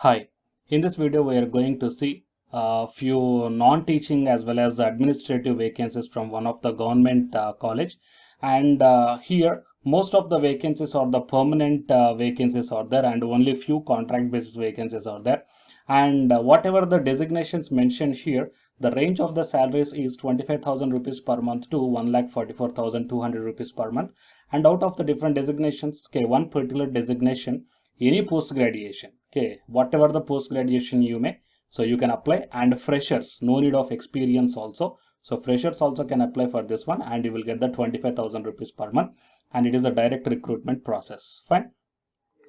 Hi, in this video we are going to see a few non-teaching as well as administrative vacancies from one of the government college, and here most of the vacancies are the permanent vacancies are there and only few contract basis vacancies are there, and whatever the designations mentioned here, the range of the salaries is 25,000 rupees per month to 1,44,200 rupees per month. And out of the different designations, okay, one particular designation, any post graduation, okay, whatever the post graduation you may, so you can apply. And freshers, no need of experience also, so freshers also can apply for this one and you will get the 25,000 rupees per month, and it is a direct recruitment process. Fine.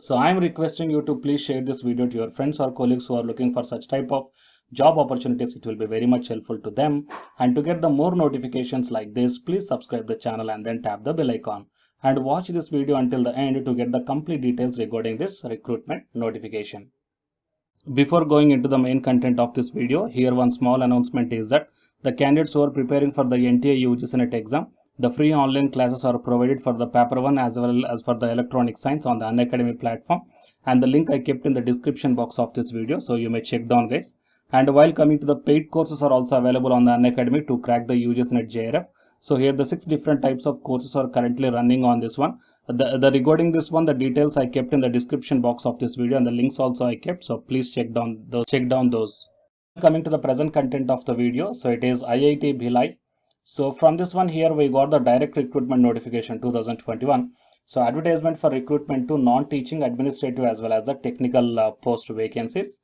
So I am requesting you to please share this video to your friends or colleagues who are looking for such type of job opportunities. It will be very much helpful to them. And to get the more notifications like this, please subscribe the channel and then tap the bell icon. And watch this video until the end to get the complete details regarding this recruitment notification. Before going into the main content of this video, here one small announcement is that the candidates who are preparing for the NTA UGC NET exam, the free online classes are provided for the paper 1 as well as for the electronic science on the Unacademy platform, and the link I kept in the description box of this video, so you may check down guys. And while coming to the paid courses are also available on the Unacademy to crack the UGC NET JRF. So here the 6 different types of courses are currently running on this one. The regarding this one, the details I kept in the description box of this video and the links also I kept, so please check down those. Coming to the present content of the video, so it is IIT Bhilai. So from this one here we got the direct recruitment notification 2021. So advertisement for recruitment to non-teaching, administrative as well as the technical post vacancies.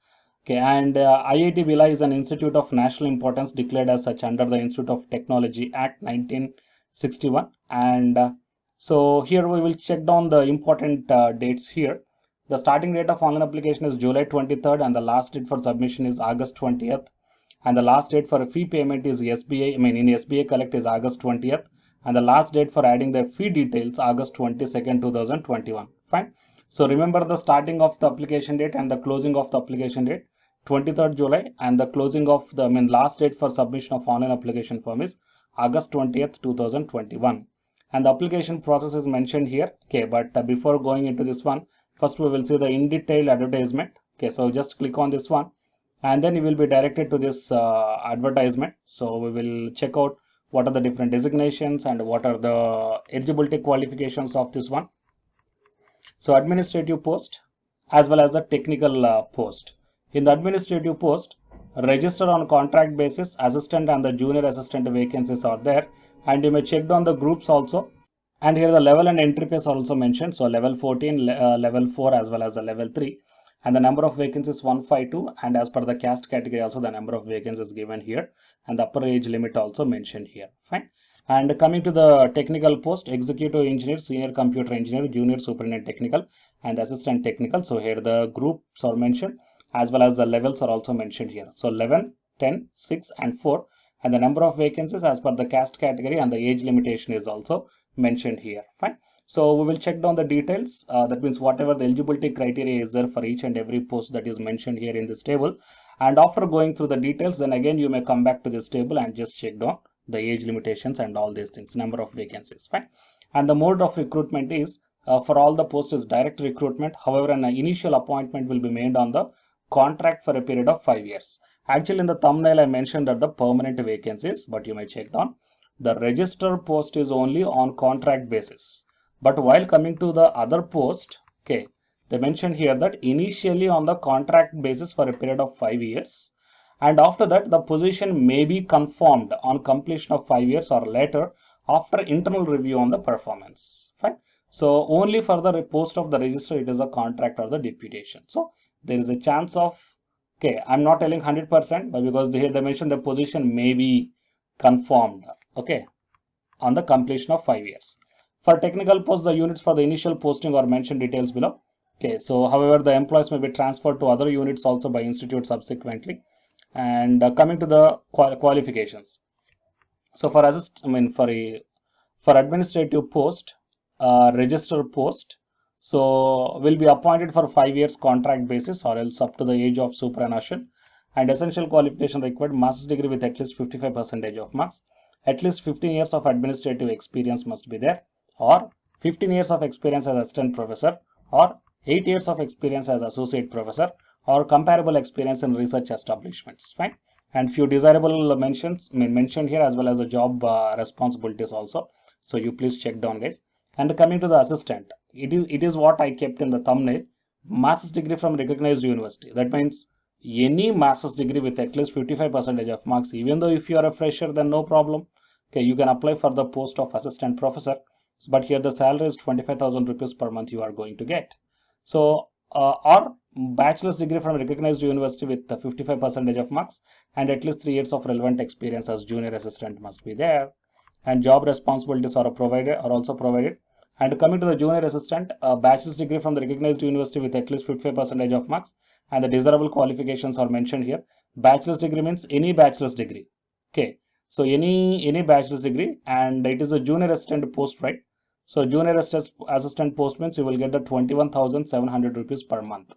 Okay, and IIT Bhilai is an institute of national importance declared as such under the Institute of Technology Act 1961. And so here we will check down the important dates here. The starting date of online application is July 23rd and the last date for submission is August 20th. And the last date for a fee payment is SBI, in SBI Collect is August 20th. And the last date for adding the fee details August 22nd, 2021. Fine. So remember the starting of the application date and the closing of the application date. 23rd July, and the closing of the last date for submission of online application form is August 20th, 2021. And the application process is mentioned here. Okay, but before going into this one, first we will see the in detail advertisement. Okay, so just click on this one and then you will be directed to this advertisement. So we will check out what are the different designations and what are the eligibility qualifications of this one. So administrative post as well as the technical post. In the administrative post, register on contract basis, assistant and the junior assistant vacancies are there, and you may check down the groups also. And here the level and entry pace are also mentioned. So level 14, level 4 as well as the level 3, and the number of vacancies 152, and as per the caste category also the number of vacancies given here, and the upper age limit also mentioned here. Fine. And coming to the technical post, executive engineer, senior computer engineer, junior superintendent technical and assistant technical. So here the groups are mentioned as well as the levels are also mentioned here. So 11, 10, 6 and 4, and the number of vacancies as per the caste category and the age limitation is also mentioned here. Fine. So we will check down the details. That means whatever the eligibility criteria is there for each and every post that is mentioned here in this table. And after going through the details, then again you may come back to this table and just check down the age limitations and all these things, number of vacancies. Fine. And the mode of recruitment is for all the posts is direct recruitment. However, an initial appointment will be made on the contract for a period of 5 years. Actually, in the thumbnail I mentioned that the permanent vacancies, but you may check down the register post is only on contract basis. But while coming to the other post, okay, they mentioned here that initially on the contract basis for a period of 5 years, and after that the position may be confirmed on completion of 5 years or later after internal review on the performance. Fine. So only for the post of the register it is a contract or the deputation. So there is a chance of, okay, I'm not telling 100%, but because here they mentioned the position may be confirmed, okay, on the completion of 5 years. For technical posts, the units for the initial posting are mentioned details below. Okay, so however the employees may be transferred to other units also by institute subsequently. And coming to the qualifications. So for for administrative post, register post, so will be appointed for 5 years contract basis or else up to the age of superannuation. And essential qualification required master's degree with at least 55% of marks. At least 15 years of administrative experience must be there, or 15 years of experience as assistant professor, or 8 years of experience as associate professor, or comparable experience in research establishments. Fine. And few desirable mentioned here, as well as the job responsibilities also. So you please check down, guys. And coming to the assistant, it is what I kept in the thumbnail. Master's degree from recognized university. That means any master's degree with at least 55% of marks. Even though if you are a fresher, then no problem. Okay, you can apply for the post of assistant professor. But here the salary is 25,000 rupees per month you are going to get. So or bachelor's degree from recognized university with the 55% of marks, and at least 3 years of relevant experience as junior assistant must be there. And job responsibilities are also provided. And coming to the junior assistant, a bachelor's degree from the recognized university with at least 55% of marks, and the desirable qualifications are mentioned here. Bachelor's degree means any bachelor's degree. Okay, so any bachelor's degree, and it is a junior assistant post, right? So junior assistant post means you will get the 21,700 rupees per month.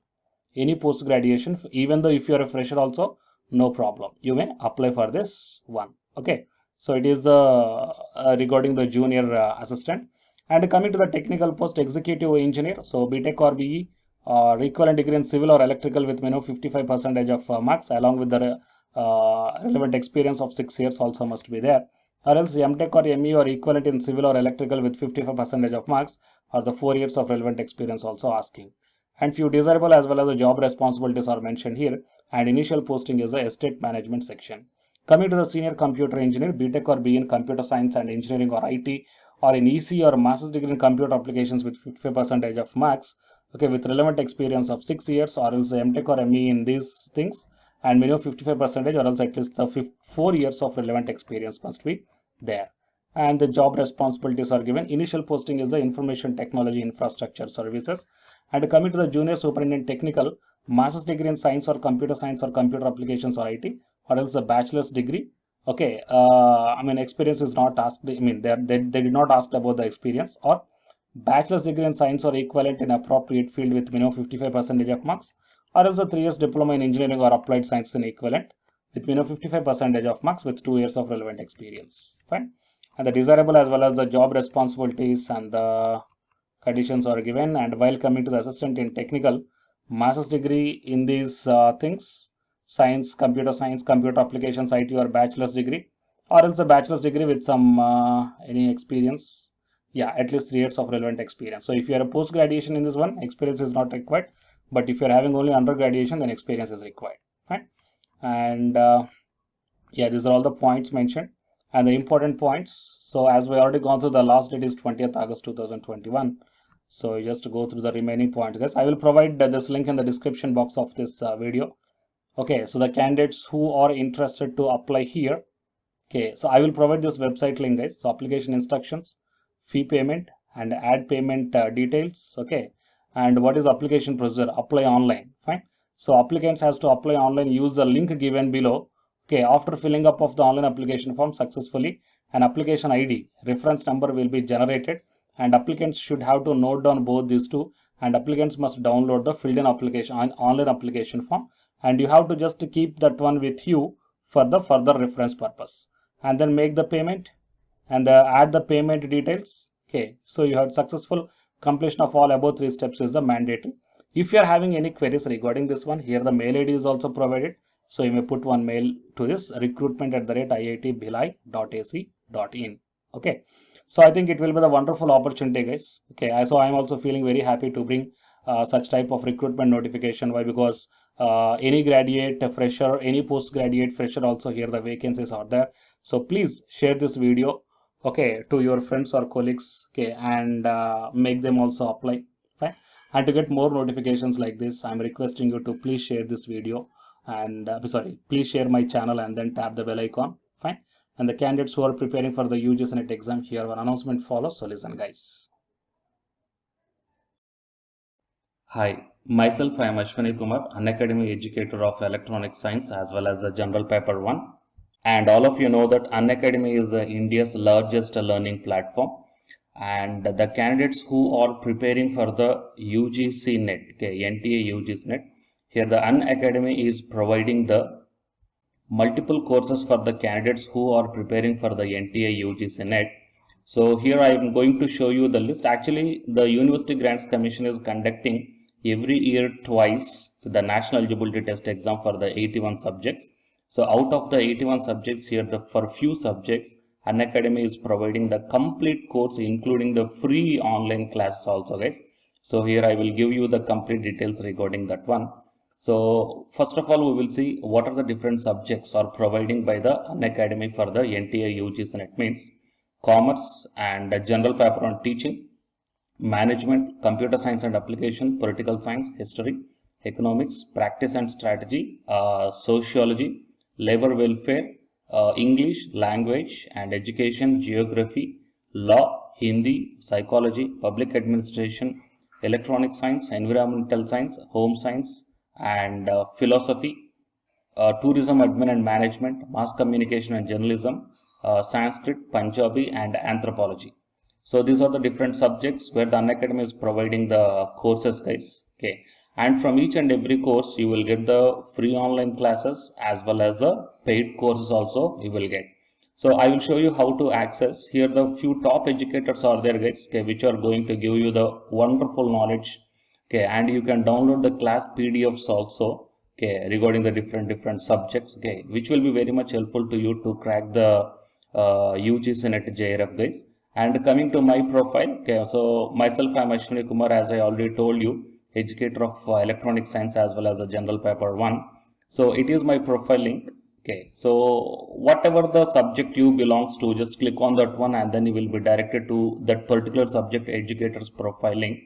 Any post graduation, even though if you are a fresher also, no problem. You may apply for this one. Okay. So it is regarding the junior assistant. And coming to the technical post, executive engineer. So BTech or BE or equivalent degree in civil or electrical with 55% of marks, along with the relevant experience of 6 years also must be there. Or else MTech or ME or equivalent in civil or electrical with 55% of marks, or the 4 years of relevant experience also asking. And few desirable as well as the job responsibilities are mentioned here. And initial posting is the estate management section. Coming to the senior computer engineer, BTech or BE in computer science and engineering or IT, or in EC or master's degree in computer applications with 55% of marks, okay, with relevant experience of 6 years, or else MTech or ME in these things, and minimum 55%, or else at least 4 years of relevant experience must be there. And the job responsibilities are given. Initial posting is the information technology infrastructure services. And coming to the junior superintendent technical, master's degree in science or computer applications or IT, or else a bachelor's degree. Okay, experience is not asked. They did not ask about the experience, or bachelor's degree in science or equivalent in appropriate field with minimum 55% of marks, or else a 3 years diploma in engineering or applied science in equivalent with minimum 55% of marks with 2 years of relevant experience. Fine. And the desirable as well as the job responsibilities and the conditions are given. And while coming to the assistant in technical, master's degree in these things, science, computer applications, IT, or bachelor's degree, or else a bachelor's degree with some any experience. Yeah, at least 3 years of relevant experience. So if you are a post graduation in this one, experience is not required. But if you are having only undergraduation, then experience is required. Right? And yeah, these are all the points mentioned and the important points. So as we already gone through, the last date is 20th August 2021. So just to go through the remaining points, guys, I will provide this link in the description box of this video. Okay, so the candidates who are interested to apply here. Okay, so I will provide this website link, guys. So application instructions, fee payment, and add payment details. Okay, and what is application procedure? Apply online. Fine. So applicants has to apply online. Use the link given below. Okay, after filling up of the online application form successfully, an application ID reference number will be generated, and applicants should have to note down both these two. And applicants must download the filled in application online application form, and you have to just keep that one with you for the further reference purpose, and then make the payment and add the payment details. Okay, so you have successful completion of all above 3 steps is the mandatory. If you are having any queries regarding this one, here the mail ID is also provided. So you may put one mail to this recruitment@iitbhilai.ac.in. Okay, so I think it will be the wonderful opportunity, guys. Okay, so I am also feeling very happy to bring such type of recruitment notification. Why? Because any graduate, fresher, any postgraduate, fresher also here the vacancies are there. So please share this video, okay, to your friends or colleagues, okay, and make them also apply. Fine. And to get more notifications like this, I'm requesting you to please share this video, and please share my channel and then tap the bell icon. Fine. And the candidates who are preparing for the UGC NET exam, here one announcement follows. So listen, guys. Hi, myself I am Ashwani Kumar, Unacademy educator of electronic science as well as the general paper 1. And all of you know that Unacademy is India's largest learning platform. And the candidates who are preparing for the UGC NET, okay, NTA UGC NET, here the Unacademy is providing the multiple courses for the candidates who are preparing for the NTA UGC NET. So here I am going to show you the list. Actually, the University Grants Commission is conducting every year twice the national eligibility test exam for the 81 subjects. So out of the 81 subjects here, for few subjects, Unacademy is providing the complete course, including the free online classes also, guys. So here I will give you the complete details regarding that one. So first of all, we will see what are the different subjects are providing by the Unacademy for the NTI UGC NET. Means commerce and general paper on teaching, management, computer science and application, political science, history, economics, practice and strategy, sociology, labor welfare, English, language and education, geography, law, Hindi, psychology, public administration, electronic science, environmental science, home science and philosophy, tourism, admin and management, mass communication and journalism, Sanskrit, Punjabi and anthropology. So these are the different subjects where the Unacademy is providing the courses, guys. Okay, and from each and every course you will get the free online classes as well as the paid courses also you will get. So I will show you how to access. Here the few top educators are there, guys, okay, which are going to give you the wonderful knowledge. Okay, and you can download the class PDFs also, okay, regarding the different subjects, okay, which will be very much helpful to you to crack the UGC NET JRF, guys. And coming to my profile, okay, so myself, I am Ashwini Kumar, as I already told you, educator of electronic science as well as a general paper 1. So it is my profile link. Okay, so whatever the subject you belongs to, just click on that one and then you will be directed to that particular subject educator's profile link.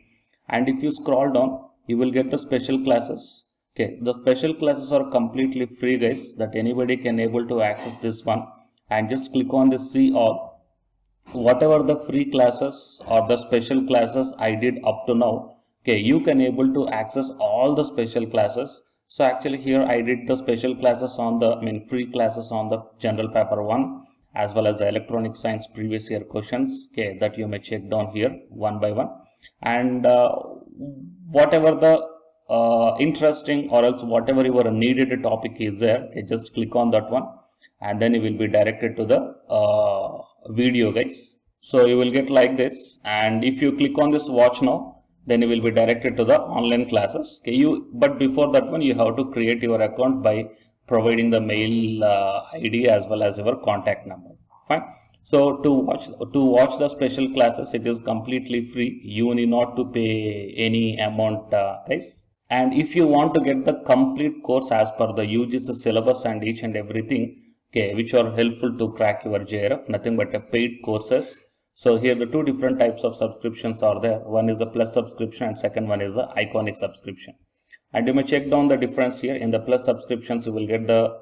And if you scroll down, you will get the special classes. Okay, the special classes are completely free, guys, that anybody can able to access this one. And just click on the see all. Whatever the free classes or the special classes I did up to now, okay, you can able to access all the special classes. So actually here I did the special classes on the, free classes on the general paper 1 as well as the electronic science previous year questions, okay, that you may check down here one by one. And whatever the interesting or else whatever your needed topic is there, okay, just click on that one and then you will be directed to the video, guys. So you will get like this, and if you click on this watch now, then you will be directed to the online classes. Okay, but before that one you have to create your account by providing the mail ID as well as your contact number. Fine. So to watch the special classes, it is completely free. You need not to pay any amount, guys. And if you want to get the complete course as per the UGC syllabus and each and everything, okay, which are helpful to crack your JRF, nothing but a paid courses. So here the two different types of subscriptions are there. One is the plus subscription and second one is the iconic subscription. And you may check down the difference here. In the plus subscriptions, you will get the,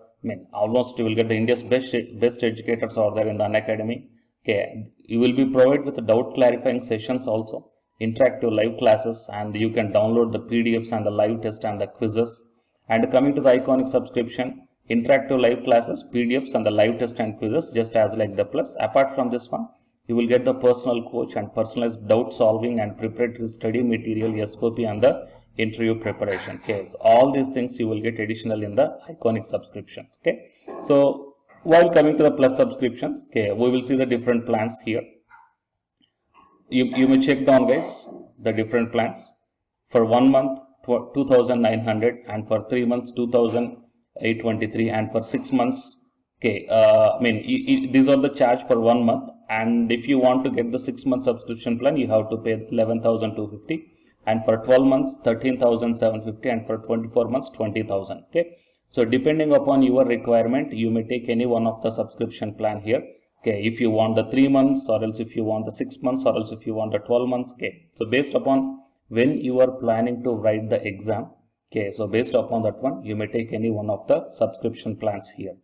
almost you will get the India's best educators are there in the Unacademy. Okay, you will be provided with doubt clarifying sessions also, interactive live classes, and you can download the PDFs and the live test and the quizzes. And coming to the iconic subscription, interactive live classes, PDFs and the live test and quizzes, just as like the plus. Apart from this one, you will get the personal coach and personalized doubt solving and preparatory study material, SOP and the interview preparation. Okay, so all these things you will get additional in the iconic subscriptions. Okay, so while coming to the plus subscriptions, okay, we will see the different plans here. You may check down, guys, the different plans. For 1 month 2,900 and for 3 months 2,823 and for 6 months, okay, these are the charge for 1 month, and if you want to get the 6 month subscription plan, you have to pay 11,250, and for 12 months 13,750, and for 24 months 20,000. Okay, so depending upon your requirement, you may take any one of the subscription plan here. Okay, if you want the 3 months, or else if you want the 6 months, or else if you want the 12 months. Okay, so based upon when you are planning to write the exam, okay, so based upon that one, you may take any one of the subscription plans here.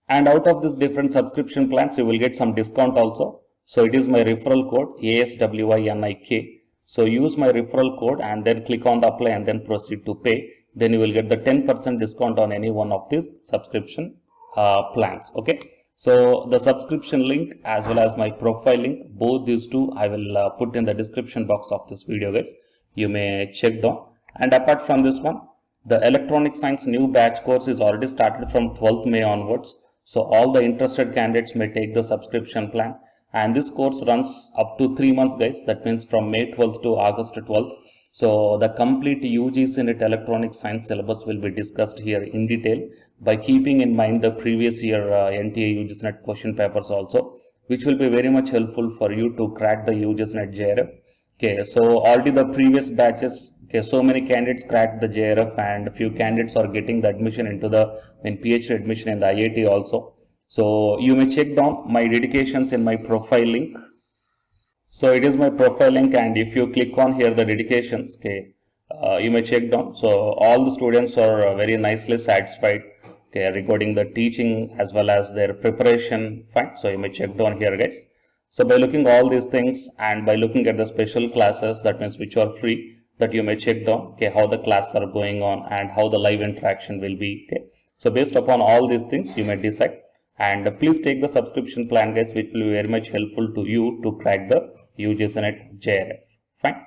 And out of this different subscription plans, you will get some discount also. So it is my referral code ASWINIK. So use my referral code and then click on the apply and then proceed to pay. Then you will get the 10% discount on any one of these subscription plans. Okay. So the subscription link as well as my profile link, both these two I will put in the description box of this video, guys. You may check down. And apart from this one, the electronic science new batch course is already started from 12th May onwards. So all the interested candidates may take the subscription plan, and this course runs up to 3 months, guys. That means from May 12th to August 12th. So the complete UGC NET electronic science syllabus will be discussed here in detail by keeping in mind the previous year NTA UGC NET question papers also, which will be very much helpful for you to crack the UGC NET JRF. Okay, so already the previous batches, okay, so many candidates cracked the JRF and few candidates are getting the admission into the PhD admission in the IIT also. So you may check down my dedications in my profile link. So it is my profile link, and if you click on here the dedications, okay, you may check down. So all the students are very nicely satisfied, okay, regarding the teaching as well as their preparation. Fine. So you may check down here, guys. So by looking all these things and by looking at the special classes, that means which are free, that you may check down, okay, how the classes are going on and how the live interaction will be. Okay. So based upon all these things, you may decide. And please take the subscription plan, guys, which will be very much helpful to you to crack the UGC NET JRF. Fine.